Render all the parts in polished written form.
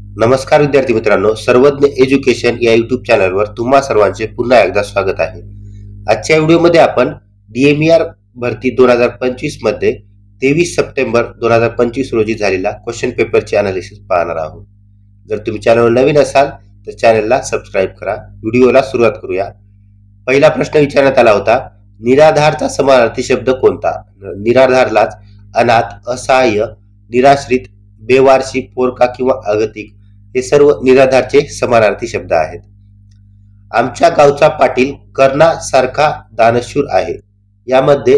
नमस्कार विद्यार्थी मित्रांनो, सर्वज्ञ एज्युकेशन या युट्यूब चॅनलवर तुम्हा सर्वांचे पुन्हा एकदा स्वागत आहे। आजच्या व्हिडिओमध्ये आपण DMER भरती 2025 मध्ये 23 सप्टेंबर 2025 रोजी झालेला क्वेश्चन पेपरचे अनालिसिस पाहणार आहोत। जर तुम्ही चॅनलवर नवीन असाल तर चॅनलला सबस्क्राइब करा। व्हिडिओला सुरुवात करूया। पहिला प्रश्न विचारण्यात आला होता, निराधारचा समानार्थी शब्द कोणता? निराधारलाच अनाथ, असहाय्य, निराश्रित, बेवारशी, पोरका किंवा अगतिक हे सर्व निराधारचे समानार्थी शब्द आहेत। आमच्या गावचा पाटील कर्णासारखा दानशूर आहे। यामध्ये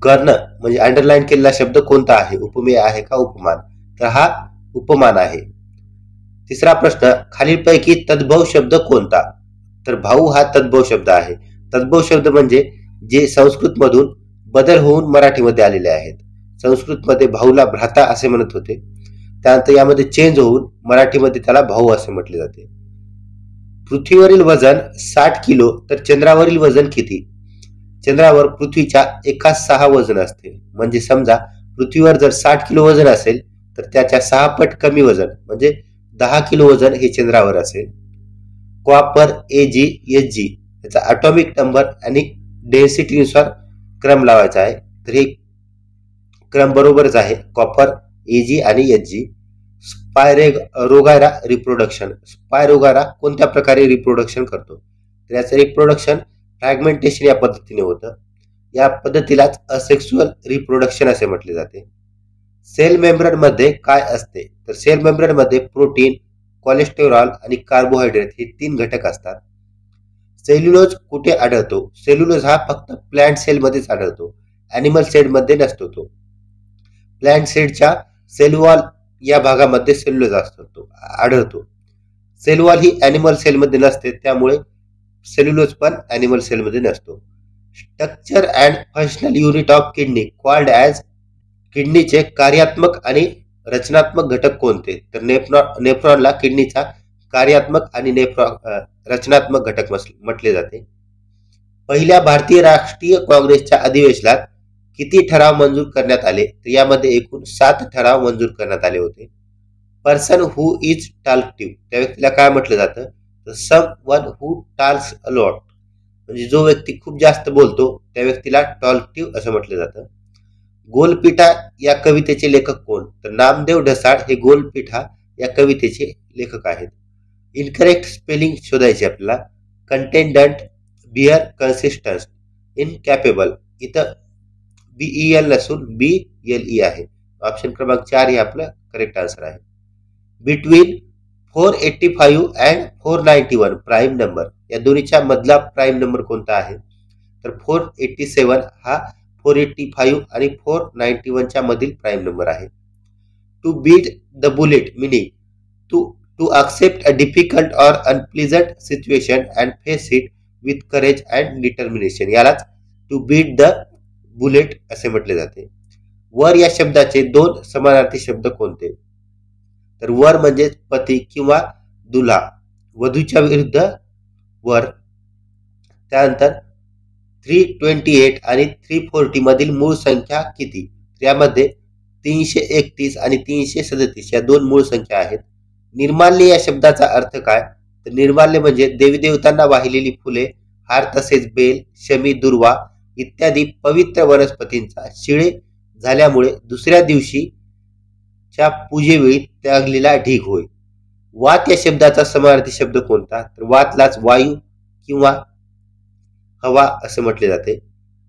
कर्ण म्हणजे अंडरलाइन केलेला शब्द कोणता आहे? उपमेय आहे का उपमान? तर हा उपमान आहे। तिसरा प्रश्न, खालीलपैकी तद्भव शब्द कोणता? तर भाऊ हा तद्भव शब्द आहे। तद्भव शब्द म्हणजे जे संस्कृत मधून बदल होऊन मराठीमध्ये आलेले आहेत। संस्कृत मध्ये भाऊला भ्राता असे म्हणत होते, त्यानंतर यामध्ये चेंज होऊन मराठीमध्ये त्याला भाऊ असे म्हटले जाते। पृथ्वीवरील वजन 60 किलो तर चंद्रावरील वजन किती? चंद्रावर पृथ्वीच्या 1/6 वजन असते। म्हणजे समजा पृथ्वीवर जर 60 किलो वजन असेल तर त्याच्या 6 पट कमी वजन म्हणजे 10 किलो वजन हे चंद्रावर असेल। कॉपर Ag Hg याचा ॲटॉमिक नंबर आणि डेन्सिटीनुसार क्रम लावायचा आहे। तर हे क्रम बरोबरच आहे, कॉपर Ag आणि Hg। स्पायरोगारा रिप्रोडक्शन, स्पायरोगारा कोणत्या प्रकारे रिप्रोडक्शन करतो? तर याचं रिप्रोडक्शन फ्रॅगमेंटेशन या पद्धतीने होतं। या पद्धतीलाच असेक्सुअल रिप्रोडक्शन असे म्हटले जाते। सेल मेम्ब्रेन मध्ये काय असते? तर सेल मेम्ब्रेन मध्ये प्रोटीन, कोलेस्टेरॉल आणि कार्बोहायड्रेट हे 3 घटक असतात। सेल्युलोज कुठे आढळतो? सेल्युलोज हा फक्त प्लांट सेल मध्येच आढळतो, ॲनिमल सेल मध्ये नसतो। तो प्लांट सेलच्या सेल वॉल या भागामध्ये सेल्युलोज असतो आढळतो। सेल वॉल ही ॲनिमल सेल मध्ये नसते, त्यामुळे सेल्युलोज पण ॲनिमल सेल मध्ये नसतो। Structure and functional unit of kidney called as, किडनीचे कार्यात्मक आणि रचनात्मक घटक कोणते? तर नेफ्रॉनला किडनीचा कार्यात्मक आणि रचनात्मक घटक म्हटले जाते। पहिल्या भारतीय राष्ट्रीय काँग्रेसच्या अधिवेशनात किती ठराव मंजूर करण्यात आले? तर यामध्ये एकूण 7 ठराव मंजूर करण्यात आले होते। पर्सन हु इज टॉल्किव्ह त्या व्यक्तीला काय म्हटलं जातं? तर सम वन हु टॉल्क्स अ लॉट, म्हणजे जो व्यक्ती खूप जास्त बोलतो त्या व्यक्तीला टॉल्किव्ह असं म्हटलं जातं। गोलपीठा या कवितेचे लेखक कोण? तर नामदेव ढसाळ हे गोलपीठा या कवितेचे लेखक आहेत। इनकरेक्ट स्पेलिंग शोधायचे आपल्याला। कंटेंडंट, बिअर, कन्सिस्टन्स, इनकॅपेबल, इथं BEL नसून BLE आहे। ऑप्शन क्रमांक 4 हे आपलं करेक्ट आन्सर आहे। बिटवीन 485 अँड 491 प्राईम नंबर या दोन्हीच्या मधला प्राईम नंबर कोणता आहे? तर 487 हा 485 आणि 491 च्या मधील प्राईम नंबर आहे। To beat the bullet meaning to accept a difficult or unpleasant situation and face it with courage and determination, यालाच टू बीट द बुलेट असे म्हटले जाते। वर या शब्दाचे 2 समानार्थी शब्द कोणते? तर वर म्हणजे पती किंवा दुल्हा, वधूच्या विरुद्ध वर। त्यानंतर 328 आणि 340 मधील मूळ संख्या किती? यामध्ये 331 आणि 337 या 2 मूळ संख्या आहेत। निर्माल्य या शब्दाचा अर्थ काय? तर निर्माल्य म्हणजे देवी देवतांना वाहिलेली फुले, हार तसेच बेल, शमी, दुर्वा इत्यादी पवित्र वनस्पतींचा शिळे झाल्यामुळे दुसऱ्या दिवशी च्या पूजेवेळी त्यागलेला ढीग होय। वात या शब्दाचा समानार्थी शब्द कोणता? तर वातलाच वायू किंवा हवा असे म्हटले जाते।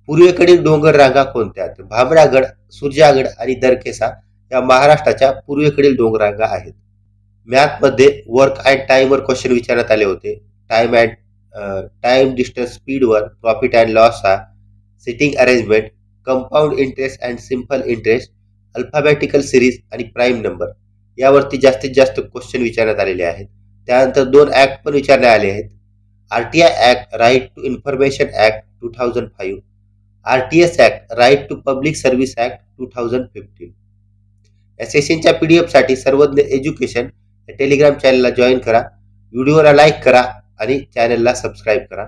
पूर्वेकडील डोंगर रांगा कोणत्या? तर भामरागड, सुरजागड आणि दरकेसा या महाराष्ट्राच्या पूर्वेकडील डोंगर रांगा आहेत। मॅथ मध्ये वर्क अँड टाइम वर क्वेश्चन विचारण्यात आले होते। टाइम डिस्टन्स स्पीड वर, प्रॉफिट अँड लॉस हा, sitting arrangement, compound interest and simple interest, alphabetical series आणि प्राईम नंबर यावरती जास्तीत जास्त क्वेश्चन विचारण्यात आलेले आहेत। त्यानंतर 2 ऍक्ट पण विचारण्यात आले आहेत। RTI act, right to information act 2005, RTS act, right to public service act 2015। या सेशनच्या PDF साठी सर्वज्ञ एज्युकेशन या टेलिग्राम चॅनलला जॉईन करा, व्हिडिओला लाईक करा आणि चॅनलला सबस्क्राईब करा।